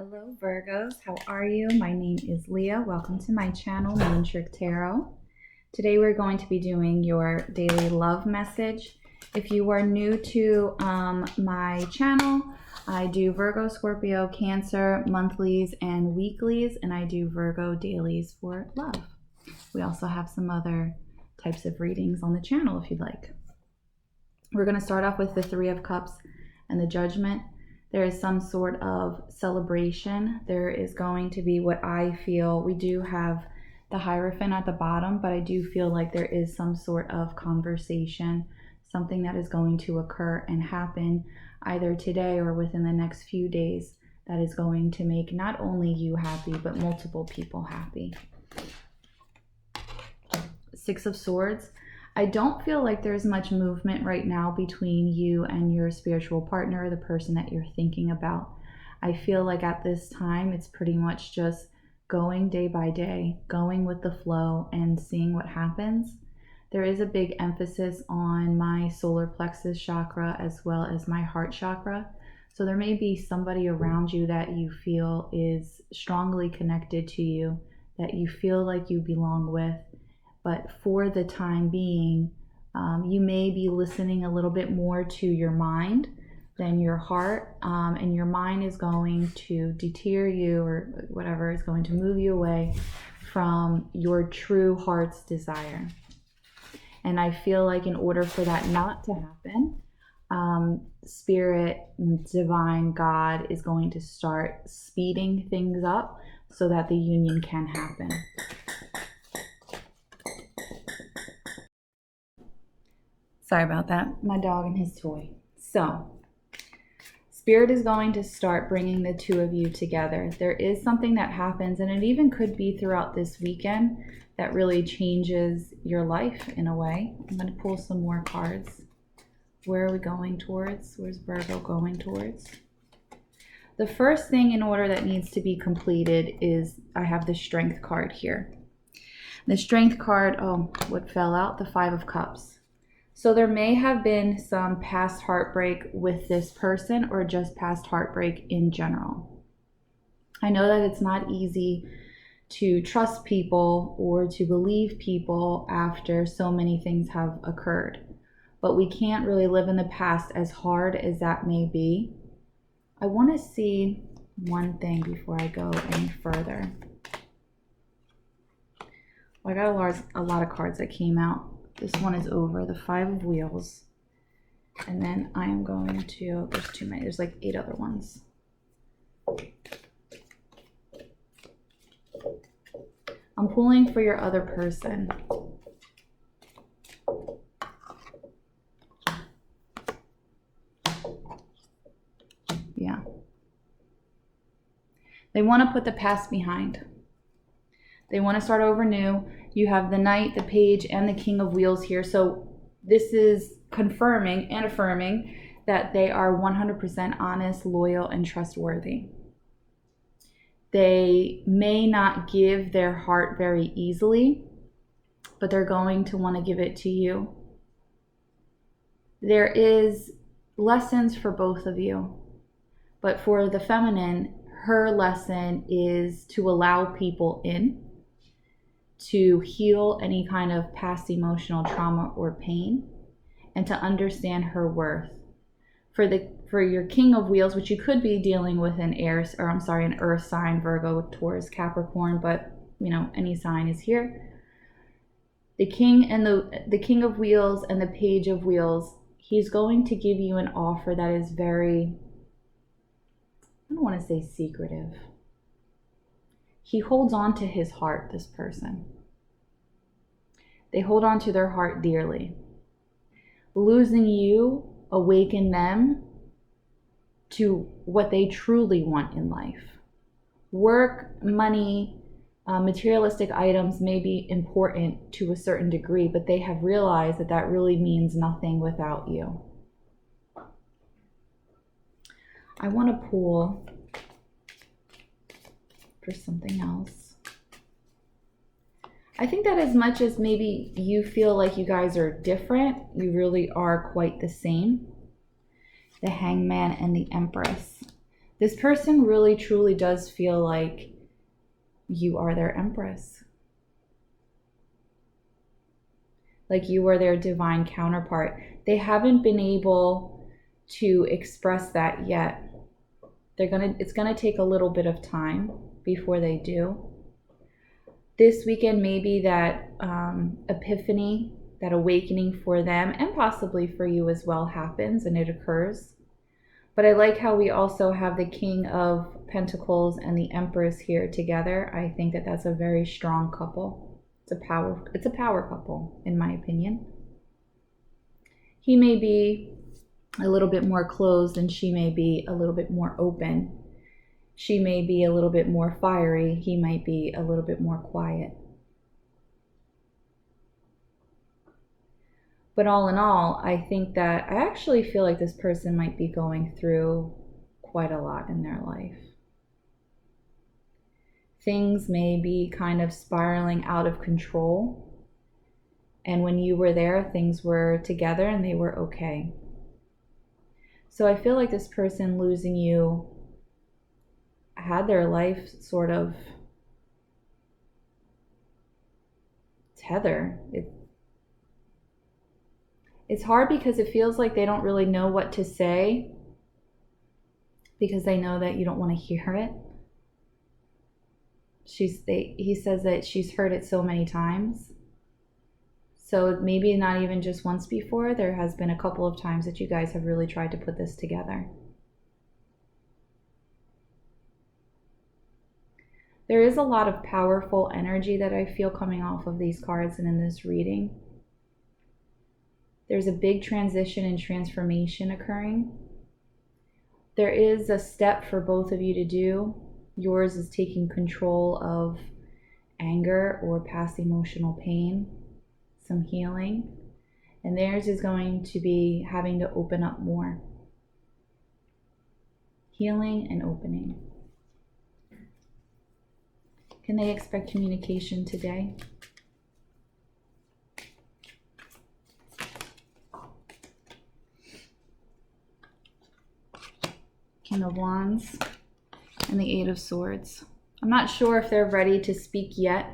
Hello Virgos, how are you? My name is Leah. Welcome to my channel, Moon Trick Tarot. Today we're going to be doing your daily love message. If you are new to my channel, I do Virgo, Scorpio, Cancer, monthlies and weeklies, and I do Virgo dailies for love. We also have some other types of readings on the channel if you'd like. We're going to start off with the Three of Cups and the Judgment. There is some sort of celebration. There is going to be what I feel, we do have the Hierophant at the bottom, but I do feel like there is some sort of conversation, something that is going to occur and happen either today or within the next few days that is going to make not only you happy, but multiple people happy. Six of Swords. I don't feel like there's much movement right now between you and your spiritual partner, the person that you're thinking about. I feel like at this time, it's pretty much just going day by day, going with the flow and seeing what happens. There is a big emphasis on my solar plexus chakra as well as my heart chakra. So there may be somebody around you that you feel is strongly connected to you, that you feel like you belong with. But for the time being, you may be listening a little bit more to your mind than your heart, and your mind is going to deter you or whatever is going to move you away from your true heart's desire. And I feel like in order for that not to happen, Spirit, Divine, God is going to start speeding things up so that the union can happen. Sorry about that, my dog and his toy. So, Spirit is going to start bringing the two of you together. There is something that happens, and it even could be throughout this weekend, that really changes your life in a way. I'm going to pull some more cards. Where are we going towards? Where's Virgo going towards? The first thing in order that needs to be completed is, I have the Strength card here. The Strength card, oh, what fell out? The Five of Cups. So there may have been some past heartbreak with this person or just past heartbreak in general. I know that it's not easy to trust people or to believe people after so many things have occurred. But we can't really live in the past, as hard as that may be. I want to see one thing before I go any further. Well, I got a lot of cards that came out. This one is over, the Five of Wheels. And then I am going to, there's too many, there's like 8 other ones. I'm pulling for your other person. Yeah. They want to put the past behind. They want to start over new. You have the Knight, the Page, and the King of Wheels here. So this is confirming and affirming that they are 100% honest, loyal, and trustworthy. They may not give their heart very easily, but they're going to want to give it to you. There is lessons for both of you. But for the feminine, her lesson is to allow people in, to heal any kind of past emotional trauma or pain, and to understand her worth. For your King of Wheels, which you could be dealing with an earth sign, Virgo, Taurus, Capricorn, but you know, any sign is here. The King and the King of Wheels and the Page of Wheels, he's going to give you an offer that is very, I don't want to say secretive. He holds on to his heart, this person. They hold on to their heart dearly. Losing you awakened them to what they truly want in life. Work, money, materialistic items may be important to a certain degree, but they have realized that that really means nothing without you. I want to pull for something else. I think that as much as maybe you feel like you guys are different, you really are quite the same. The Hangman and the Empress. This person really truly does feel like you are their empress. Like you are their divine counterpart. They haven't been able to express that yet. It's gonna take a little bit of time before they do. This weekend, maybe that epiphany, that awakening for them, and possibly for you as well, happens and it occurs. But I like how we also have the King of Pentacles and the Empress here together. I think that that's a very strong couple. It's a power couple, in my opinion. He may be a little bit more closed and she may be a little bit more open. She may be a little bit more fiery. He might be a little bit more quiet. But all in all, I think that I actually feel like this person might be going through quite a lot in their life. Things may be kind of spiraling out of control. And when you were there, things were together and they were okay. So I feel like this person losing you had their life sort of tether. It's hard because it feels like they don't really know what to say because they know that you don't want to hear it. He says that she's heard it so many times. So maybe not even just once before. There has been a couple of times that you guys have really tried to put this together. There is a lot of powerful energy that I feel coming off of these cards and in this reading. There's a big transition and transformation occurring. There is a step for both of you to do. Yours is taking control of anger or past emotional pain, some healing. And theirs is going to be having to open up more. Healing and opening. Can they expect communication today? King of Wands and the Eight of Swords. I'm not sure if they're ready to speak yet.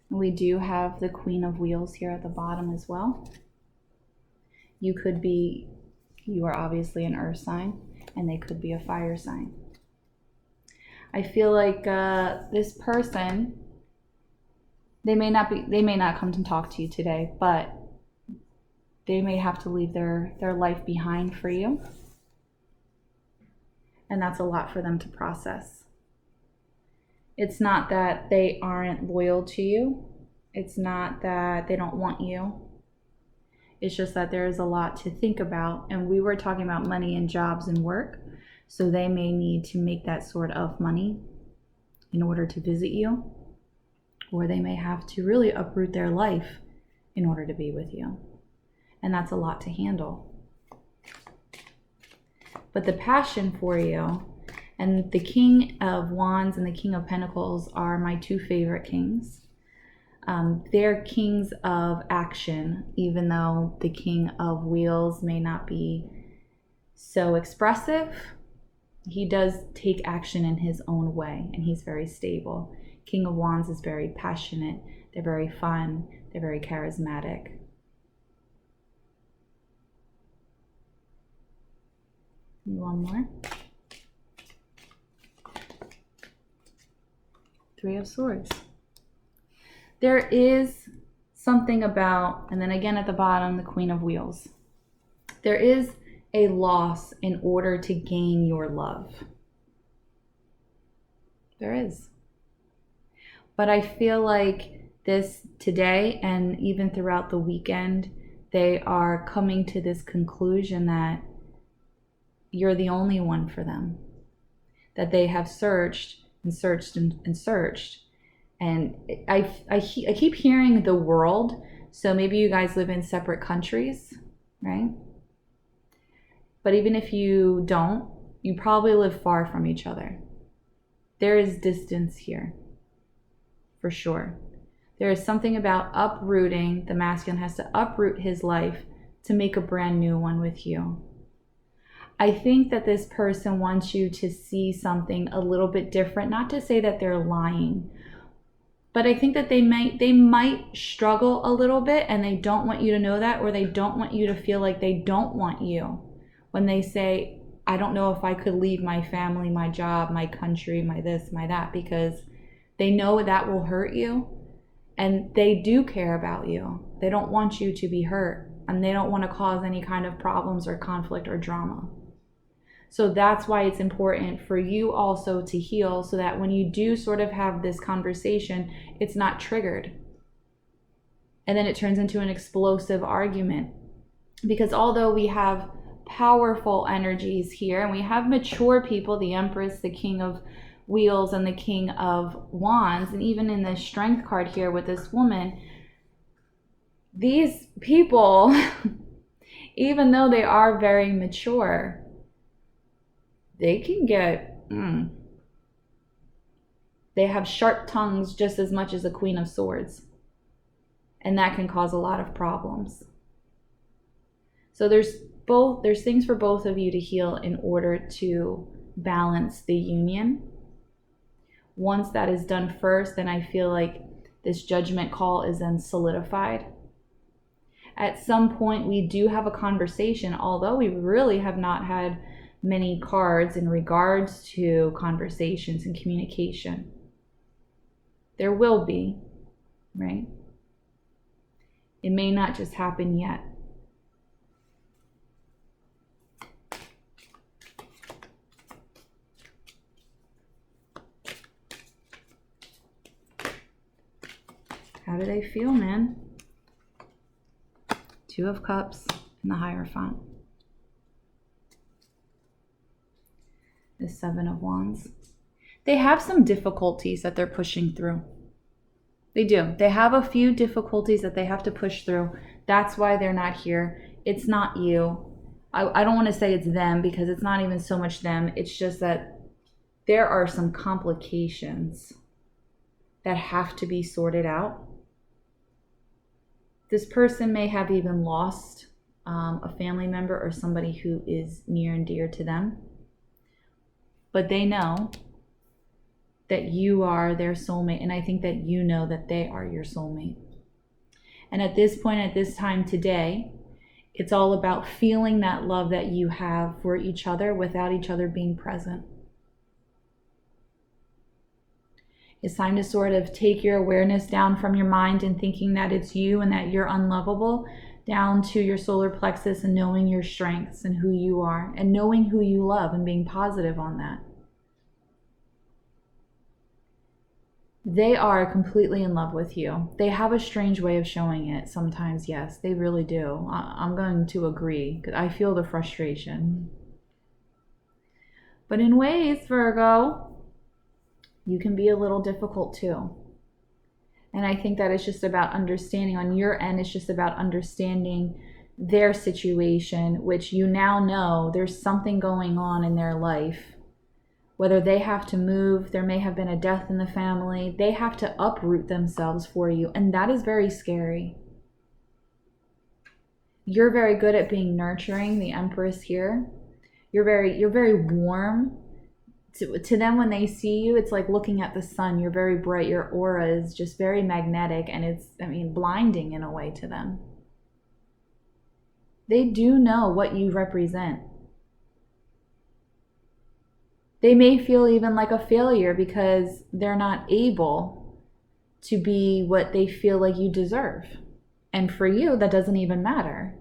We do have the Queen of Wheels here at the bottom as well. You are obviously an earth sign, and they could be a fire sign. I feel like this person, they may not come to talk to you today, but they may have to leave their life behind for you. And that's a lot for them to process. It's not that they aren't loyal to you. It's not that they don't want you. It's just that there is a lot to think about. And we were talking about money and jobs and work. So they may need to make that sort of money in order to visit you. Or they may have to really uproot their life in order to be with you. And that's a lot to handle. But the passion for you, and the King of Wands and the King of Pentacles are my two favorite kings. They're kings of action, even though the King of Wheels may not be so expressive. He does take action in his own way, and he's very stable. King of Wands is very passionate. They're very fun. They're very charismatic. One more. Three of Swords. There is something about, and then again at the bottom, the Queen of Wheels. There is a loss in order to gain your love. There is. But I feel like this today and even throughout the weekend, they are coming to this conclusion that you're the only one for them. That they have searched and searched and searched. And I keep hearing the world. So maybe you guys live in separate countries, right? But even if you don't, you probably live far from each other. There is distance here, for sure. There is something about uprooting. The masculine has to uproot his life to make a brand new one with you. I think that this person wants you to see something a little bit different. Not to say that they're lying, but I think that they might struggle a little bit, and they don't want you to know that, or they don't want you to feel like they don't want you. When they say, I don't know if I could leave my family, my job, my country, my this, my that, because they know that will hurt you, and they do care about you. They don't want you to be hurt, and they don't want to cause any kind of problems or conflict or drama. So that's why it's important for you also to heal, so that when you do sort of have this conversation, it's not triggered. And then it turns into an explosive argument. Because although we have powerful energies here, and we have mature people, the Empress, the King of Wheels, and the King of Wands, and even in the Strength card here with this woman, these people, even though they are very mature, they can get, they have sharp tongues just as much as a Queen of Swords. And that can cause a lot of problems. So there's things for both of you to heal in order to balance the union. Once that is done first, then I feel like this judgment call is then solidified. At some point, we do have a conversation, although we really have not had many cards in regards to conversations and communication. There will be, right? It may not just happen yet. How do they feel, man? Two of Cups and the Hierophant. The Seven of Wands. They have some difficulties that they're pushing through. They do. They have a few difficulties that they have to push through. That's why they're not here. It's not you. I don't want to say it's them, because it's not even so much them. It's just that there are some complications that have to be sorted out. This person may have even lost a family member or somebody who is near and dear to them. But they know that you are their soulmate, and I think that you know that they are your soulmate. And at this point, at this time today, it's all about feeling that love that you have for each other without each other being present. It's time to sort of take your awareness down from your mind and thinking that it's you and that you're unlovable, down to your solar plexus and knowing your strengths and who you are, and knowing who you love and being positive on that. They are completely in love with you. They have a strange way of showing it sometimes, yes, they really do. I'm going to agree, because I feel the frustration. But in ways, Virgo, you can be a little difficult too. And I think that it's just about understanding on your end. It's just about understanding their situation, which you now know there's something going on in their life. Whether they have to move, there may have been a death in the family. They have to uproot themselves for you. And that is very scary. You're very good at being nurturing, the Empress here. You're very warm. To them, when they see you, it's like looking at the sun. You're very bright. Your aura is just very magnetic, and it's, blinding in a way to them. They do know what you represent. They may feel even like a failure because they're not able to be what they feel like you deserve. And for you, that doesn't even matter.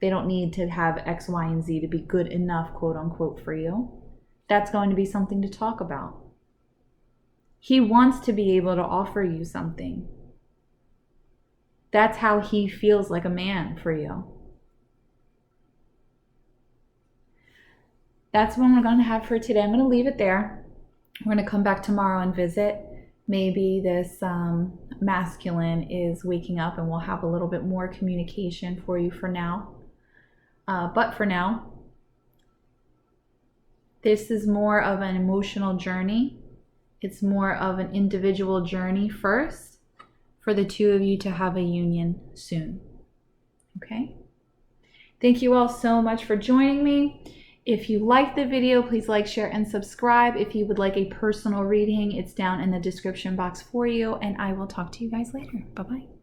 They don't need to have X, Y, and Z to be good enough, quote unquote, for you. That's going to be something to talk about. He wants to be able to offer you something. That's how he feels like a man for you. That's what we're going to have for today. I'm going to leave it there. We're going to come back tomorrow and visit. Maybe this masculine is waking up and we'll have a little bit more communication for you for now. But for now, this is more of an emotional journey. It's more of an individual journey first for the two of you to have a union soon. Okay? Thank you all so much for joining me. If you liked the video, please like, share, and subscribe. If you would like a personal reading, it's down in the description box for you, and I will talk to you guys later. Bye-bye.